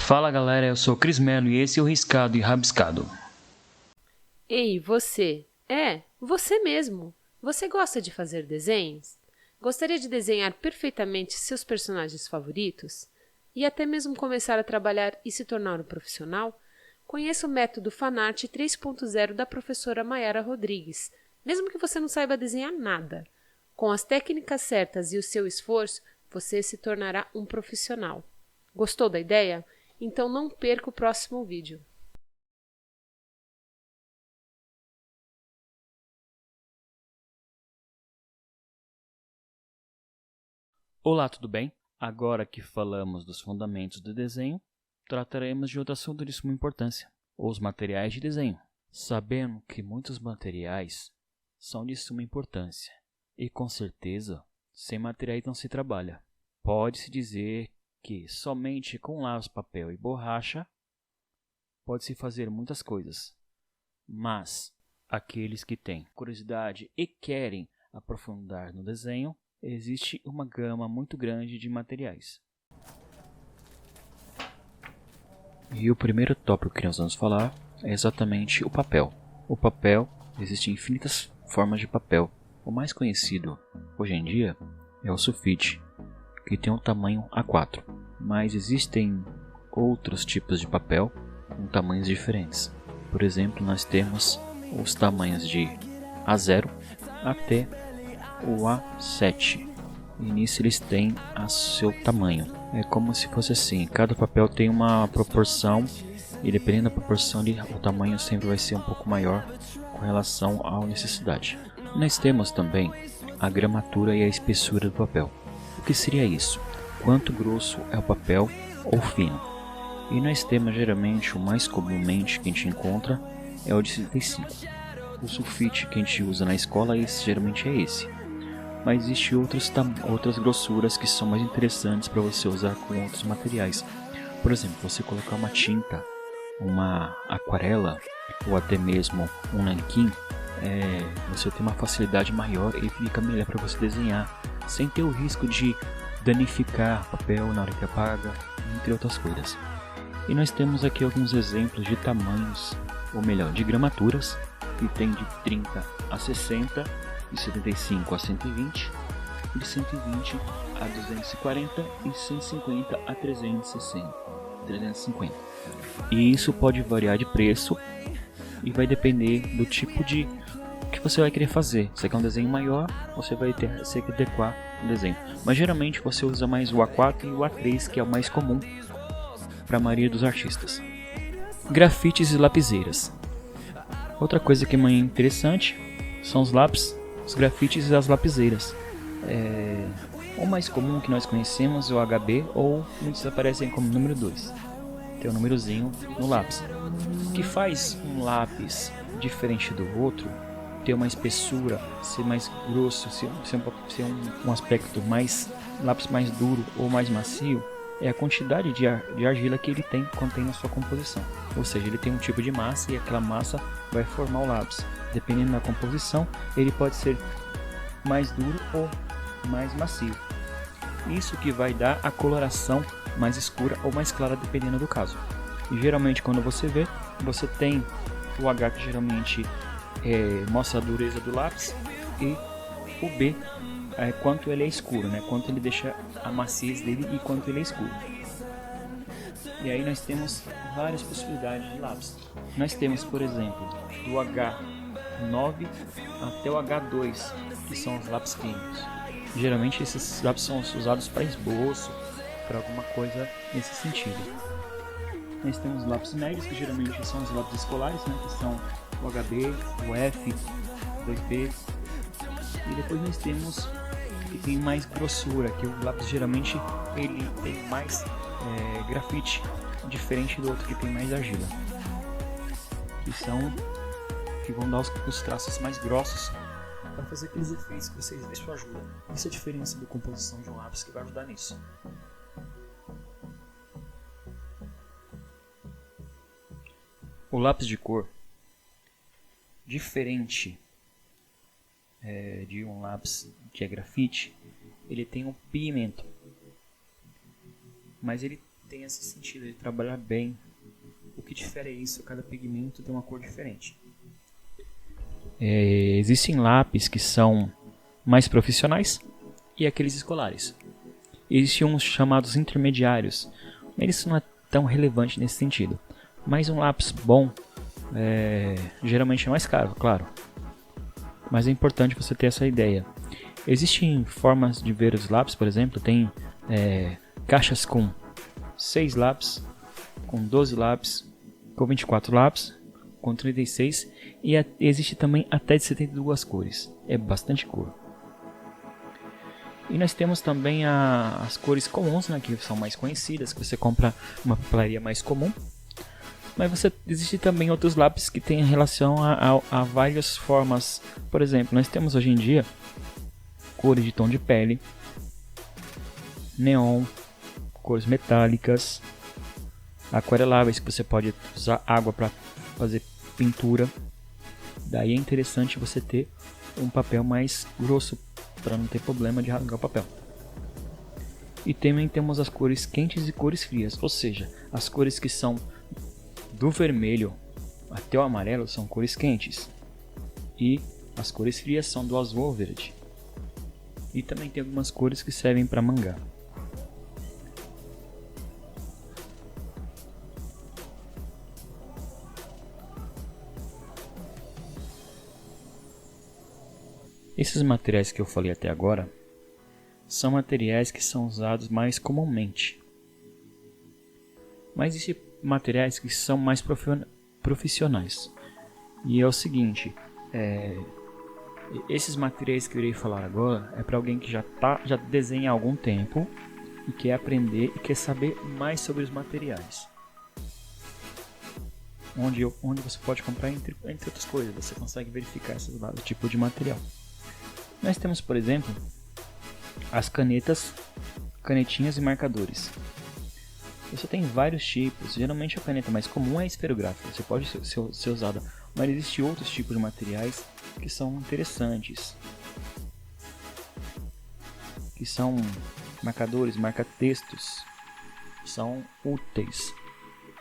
Fala galera, eu sou o Cris Melo e esse é o Riscado e Rabiscado. Ei, você! Você mesmo! Você gosta de fazer desenhos? Gostaria de desenhar perfeitamente seus personagens favoritos? E até mesmo começar a trabalhar e se tornar um profissional? Conheça o método Fanart 3.0 da professora Mayara Rodrigues, mesmo que você não saiba desenhar nada. Com as técnicas certas e o seu esforço, você se tornará um profissional. Gostou da ideia? Então não perca o próximo vídeo. Olá, tudo bem? Agora que falamos dos fundamentos do desenho, trataremos de outro assunto de suma importância, os materiais de desenho. Sabendo que muitos materiais são de suma importância e com certeza, sem materiais não se trabalha. Pode-se dizer que somente com lápis, papel e borracha pode-se fazer muitas coisas, mas aqueles que têm curiosidade e querem aprofundar no desenho, existe uma gama muito grande de materiais. E o primeiro tópico que nós vamos falar é exatamente o papel. O papel, existem infinitas formas de papel. O mais conhecido hoje em dia é o sulfite, que tem um tamanho A4, mas existem outros tipos de papel com tamanhos diferentes. Por exemplo, nós temos os tamanhos de A0 até o A7. E nisso eles têm a seu tamanho. É como se fosse assim, cada papel tem uma proporção e dependendo da proporção o tamanho sempre vai ser um pouco maior com relação à necessidade. Nós temos também a gramatura e a espessura do papel. O que seria isso? Quanto grosso é o papel ou fino? E nós temos geralmente o mais comumente que a gente encontra é o de 65. O sulfite que a gente usa na escola geralmente é esse. Mas existem outras grossuras que são mais interessantes para você usar com outros materiais. Por exemplo, você colocar uma tinta, uma aquarela ou até mesmo um nanquim, você tem uma facilidade maior e fica melhor para você desenhar, sem ter o risco de danificar papel na hora que apaga, entre outras coisas. E nós temos aqui alguns exemplos de tamanhos, ou melhor, de gramaturas, que tem de 30 a 60, de 75 a 120, de 120 a 240 e 150 a 350. E isso pode variar de preço e vai depender do tipo de que você vai querer fazer. Se quer um desenho maior, você vai ter que adequar o desenho. Mas geralmente você usa mais o A4 e o A3, que é o mais comum para a maioria dos artistas. Grafites e lapiseiras. Outra coisa que é muito interessante são os lápis, os grafites e as lapiseiras. O mais comum que nós conhecemos é o HB, ou muitos aparecem como número 2. Tem um númerozinho no lápis. O que faz um lápis diferente do outro, ter uma espessura, ser mais grosso, ser um aspecto mais lápis mais duro ou mais macio, é a quantidade de argila que ele contém na sua composição. Ou seja, ele tem um tipo de massa e aquela massa vai formar o lápis. Dependendo da composição, ele pode ser mais duro ou mais macio. Isso que vai dar a coloração mais escura ou mais clara, dependendo do caso. E geralmente quando você vê, você tem o H que geralmente mostra a dureza do lápis, e o B quanto ele é escuro, né? Quanto ele deixa a maciez dele e quanto ele é escuro. E aí nós temos várias possibilidades de lápis. Nós temos, por exemplo, do H9 até o H2, que são os lápis clínicos. Geralmente esses lápis são usados para esboço, para alguma coisa nesse sentido. Nós temos os lápis médios, que geralmente são os lápis escolares, né? Que são o HB, o F, o 2B. E depois nós temos que tem mais grossura, que o lápis geralmente ele tem mais grafite, diferente do outro que tem mais argila, que vão dar os traços mais grossos para fazer aqueles efeitos que vocês veem. Isso ajuda. Essa é a diferença da composição de um lápis que vai ajudar nisso. O lápis de cor, diferente de um lápis que é grafite, ele tem um pigmento, mas ele tem esse sentido de trabalhar bem. O que difere é isso, cada pigmento tem uma cor diferente. Existem lápis que são mais profissionais e aqueles escolares. Existem uns chamados intermediários, mas isso não é tão relevante nesse sentido. Mas um lápis bom geralmente é mais caro, claro. Mas é importante você ter essa ideia. Existem formas de ver os lápis, por exemplo, tem caixas com 6 lápis, com 12 lápis, com 24 lápis, com 36 e existe também até de 72 cores. É bastante cor. E nós temos também as cores comuns, né, que são mais conhecidas, que você compra uma papelaria mais comum. Mas existe também outros lápis que têm relação a várias formas. Por exemplo, nós temos hoje em dia cores de tom de pele, neon, cores metálicas, aquareláveis, que você pode usar água para fazer pintura. Daí é interessante você ter um papel mais grosso para não ter problema de rasgar o papel. E também temos as cores quentes e cores frias, ou seja, as cores que são do vermelho até o amarelo são cores quentes e as cores frias são do azul ao verde. E também tem algumas cores que servem para mangá. Esses materiais que eu falei até agora são materiais que são usados mais comumente. Mas existem materiais que são mais profissionais. E é o seguinte, esses materiais que eu irei falar agora é para alguém que já desenha há algum tempo e quer aprender e quer saber mais sobre os materiais. Onde você pode comprar entre outras coisas, você consegue verificar esse tipo de material. Nós temos, por exemplo, as canetinhas e marcadores. Você tem vários tipos, geralmente a caneta mais comum é a esferográfica, você pode ser usada, mas existem outros tipos de materiais que são interessantes, que são marcadores, marca-textos, são úteis.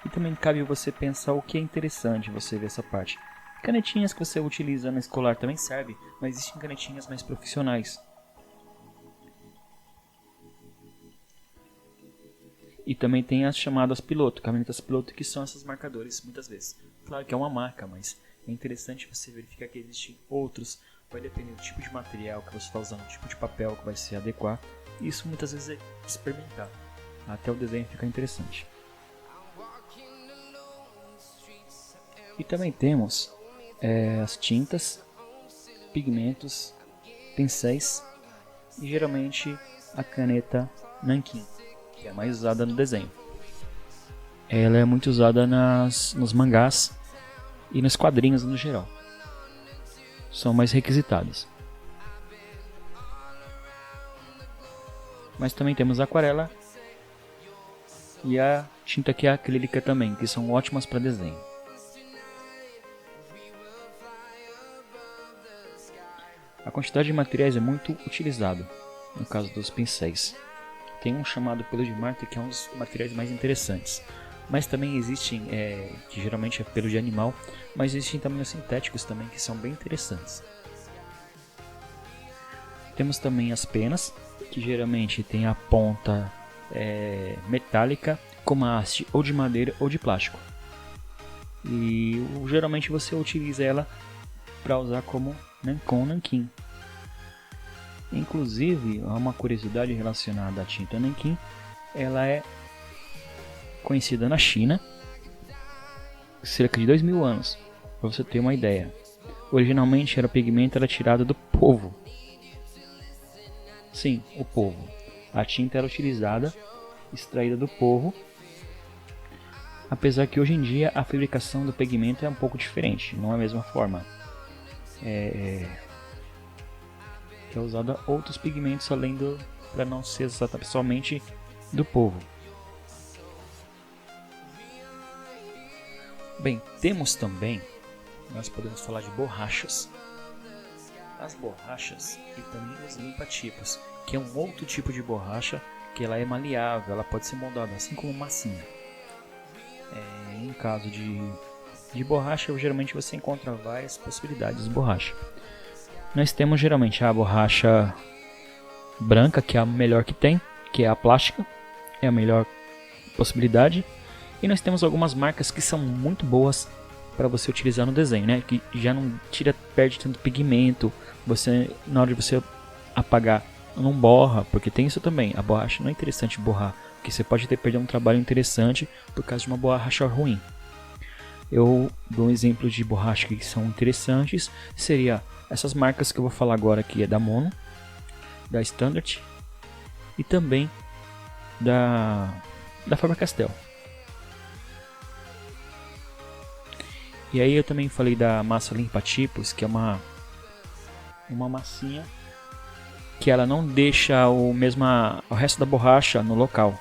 E também cabe você pensar o que é interessante você ver essa parte. Canetinhas que você utiliza na escolar também serve, mas existem canetinhas mais profissionais. E também tem as chamadas piloto, canetas piloto, que são esses marcadores muitas vezes. Claro que é uma marca, mas é interessante você verificar que existem outros. Vai depender do tipo de material que você está usando, do tipo de papel que vai se adequar. E isso muitas vezes é experimentar, até o desenho ficar interessante. E também temos as tintas, pigmentos, pincéis e geralmente a caneta nanquim, que é a mais usada no desenho. Ela é muito usada nos mangás e nos quadrinhos no geral. São mais requisitados. Mas também temos a aquarela e a tinta que é acrílica também, que são ótimas para desenho. A quantidade de materiais é muito utilizada, no caso dos pincéis. Tem um chamado pelo de Marte, que é um dos materiais mais interessantes. Mas também existem, que geralmente é pelo de animal, mas existem também os sintéticos também, que são bem interessantes. Temos também as penas, que geralmente tem a ponta metálica, como a haste ou de madeira ou de plástico. E geralmente você utiliza ela para usar como com nanquim. Inclusive, há uma curiosidade relacionada à tinta nanquim. Ela é conhecida na China há cerca de 2000 anos, para você ter uma ideia. Originalmente o pigmento era tirado do polvo. Sim, o polvo. A tinta era utilizada, extraída do polvo. Apesar que hoje em dia a fabricação do pigmento é um pouco diferente, não é a mesma forma. Que é usada outros pigmentos além para não ser somente do polvo. Bem, temos também, nós podemos falar de borrachas. As borrachas e também os limpa-tipos, que é um outro tipo de borracha que ela é maleável, ela pode ser moldada, assim como massinha. Em caso de borracha, geralmente você encontra várias possibilidades de borracha. Nós temos geralmente a borracha branca, que é a melhor que tem, que é a plástica, é a melhor possibilidade. E nós temos algumas marcas que são muito boas para você utilizar no desenho, né? Que já não perde tanto pigmento, na hora de você apagar não borra, porque tem isso também. A borracha não é interessante borrar, porque você pode perder um trabalho interessante por causa de uma borracha ruim. Eu dou um exemplo de borracha que são interessantes, seria essas marcas que eu vou falar agora, que é da Mono, da Standard e também da Faber-Castell. E aí eu também falei da massa limpa-tipos, que é uma massinha que ela não deixa o resto da borracha no local.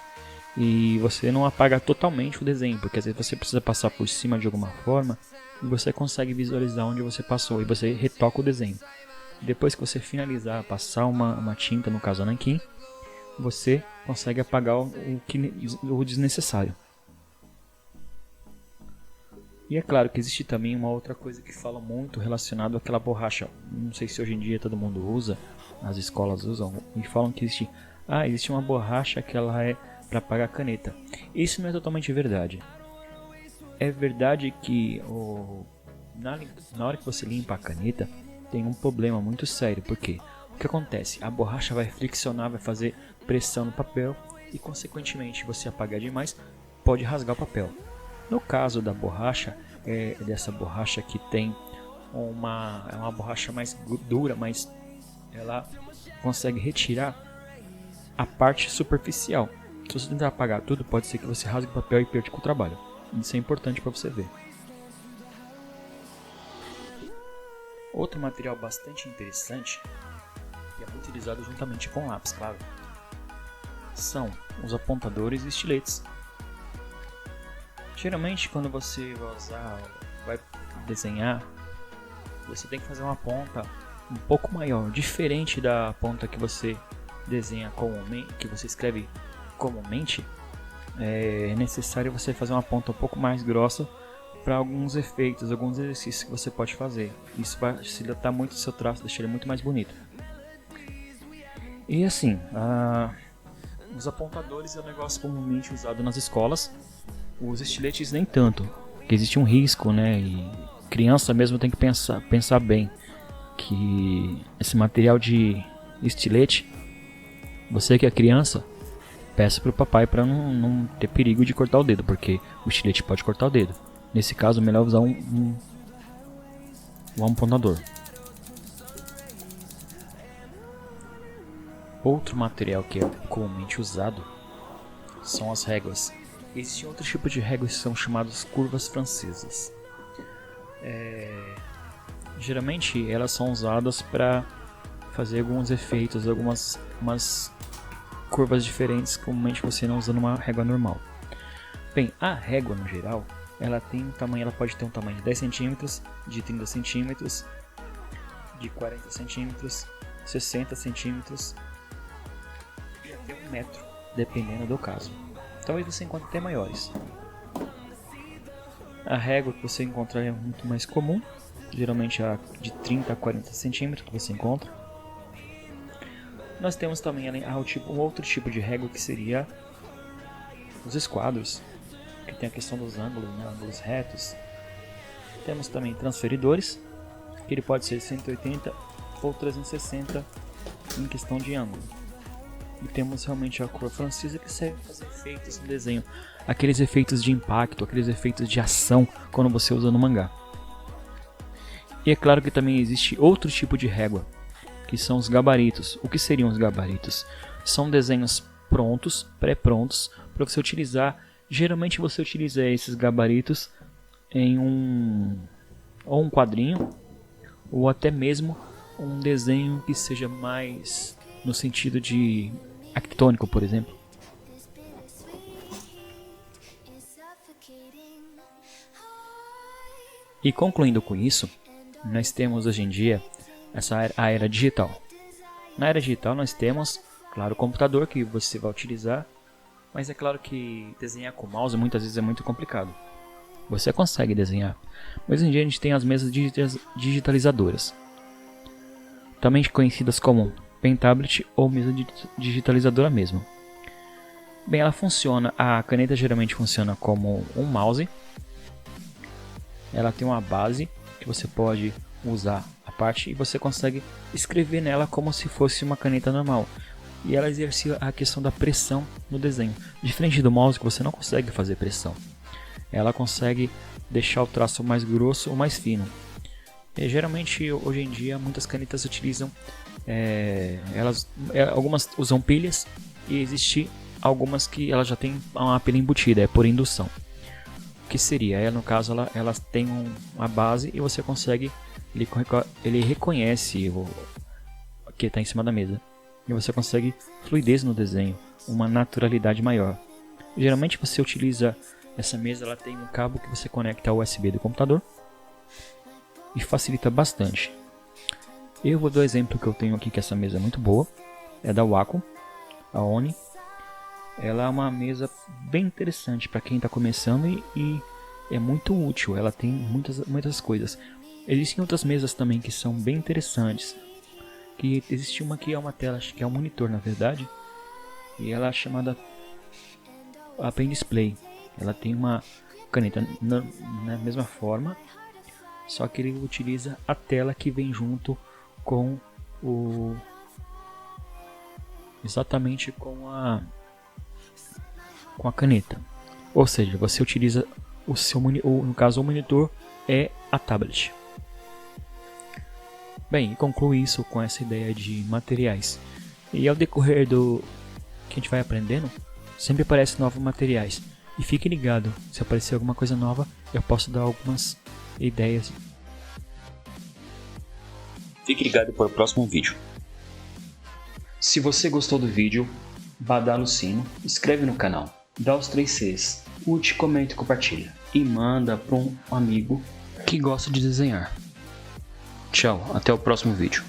E você não apaga totalmente o desenho, porque às vezes você precisa passar por cima de alguma forma e você consegue visualizar onde você passou e você retoca o desenho. Depois que você finalizar, passar uma tinta, no caso a nanquim, você consegue apagar o desnecessário. E é claro que existe também uma outra coisa que fala muito relacionado àquela borracha. Não sei se hoje em dia todo mundo usa, as escolas usam, e falam que existe uma borracha que ela é para apagar caneta. Isso não é totalmente verdade. É verdade que na hora que você limpa a caneta, tem um problema muito sério. Porque o que acontece? A borracha vai friccionar, vai fazer pressão no papel e consequentemente você apagar demais, pode rasgar o papel. No caso da borracha, dessa borracha que tem uma borracha mais dura, mas ela consegue retirar a parte superficial. Se você tentar apagar tudo, pode ser que você rasgue o papel e perca o trabalho. Isso é importante para você ver. Outro material bastante interessante, que é muito utilizado juntamente com lápis, claro, são os apontadores e estiletes. Geralmente, quando você vai desenhar, você tem que fazer uma ponta um pouco maior, diferente da ponta que você desenha comumente, que você escreve comumente. É necessário você fazer uma ponta um pouco mais grossa para alguns efeitos, alguns exercícios que você pode fazer. Isso vai facilitar muito o seu traço, deixar ele muito mais bonito. E assim, os apontadores é um negócio comumente usado nas escolas. Os estiletes nem tanto, porque existe um risco, né? E criança mesmo tem que pensar bem que esse material de estilete, você que é criança, peça pro papai para não ter perigo de cortar o dedo, porque o estilete pode cortar o dedo. Nesse caso, é melhor usar um apontador. Outro material que é comumente usado são as réguas. Existe outro tipo de réguas que são chamadas curvas francesas. Geralmente elas são usadas para fazer alguns efeitos, umas curvas diferentes, comumente você não usa numa régua normal. Bem, a régua no geral, ela pode ter um tamanho de 10 cm, de 30 cm, de 40 cm, 60 cm e até 1 metro, dependendo do caso. Talvez você encontre até maiores. A régua que você encontra é muito mais comum, geralmente a de 30 a 40 centímetros que você encontra. Nós temos também um outro tipo de régua que seria os esquadros, que tem a questão dos ângulos, né, ângulos retos. Temos também transferidores, que ele pode ser 180 ou 360 em questão de ângulo. E temos realmente a curva francesa, que serve para fazer efeitos no desenho, aqueles efeitos de impacto, aqueles efeitos de ação quando você usa no mangá. E é claro que também existe outro tipo de régua, que são os gabaritos. O que seriam os gabaritos? São desenhos prontos, pré-prontos, para você utilizar. Geralmente você utiliza esses gabaritos em um quadrinho, ou até mesmo um desenho que seja mais no sentido de arquitetônico, por exemplo. E concluindo com isso, nós temos hoje em dia a era digital. Na era digital nós temos Claro, o computador que você vai utilizar, mas é claro que desenhar com mouse muitas vezes é muito complicado. Você consegue desenhar, mas hoje em dia a gente tem as mesas digitalizadoras, também conhecidas como pen tablet ou mesa digitalizadora mesmo. Bem, ela funciona, a caneta geralmente funciona como um mouse. Ela tem uma base que você pode usar a parte e você consegue escrever nela como se fosse uma caneta normal. E ela exerce a questão da pressão no desenho. Diferente do mouse que você não consegue fazer pressão. Ela consegue deixar o traço mais grosso ou mais fino. E, geralmente hoje em dia muitas canetas utilizam, algumas usam pilhas e existe algumas que elas já têm uma pilha embutida, é por indução. O que seria? No caso elas têm uma base e você consegue, ele reconhece o que está em cima da mesa. E você consegue fluidez no desenho, uma naturalidade maior. Geralmente você utiliza essa mesa, ela tem um cabo que você conecta ao USB do computador e facilita bastante. Eu vou dar o exemplo que eu tenho aqui, que essa mesa é muito boa, é da Wacom, a Oni. Ela é uma mesa bem interessante para quem está começando e é muito útil, ela tem muitas coisas. Existem outras mesas também que são bem interessantes. Que existe uma que é uma tela, acho que é um monitor na verdade, e ela é chamada a Pen Display. Ela tem uma caneta na mesma forma, só que ele utiliza a tela que vem junto com exatamente com a caneta. Ou seja, você utiliza no caso o monitor é a tablet. Bem, concluo isso com essa ideia de materiais. E ao decorrer do que a gente vai aprendendo, sempre aparecem novos materiais. E fique ligado, se aparecer alguma coisa nova, eu posso dar algumas ideias. Fique ligado para o próximo vídeo. Se você gostou do vídeo, badala o sino, inscreve no canal, dá os 3 Cs, curte, comenta e compartilha. E manda para um amigo que gosta de desenhar. Tchau, até o próximo vídeo.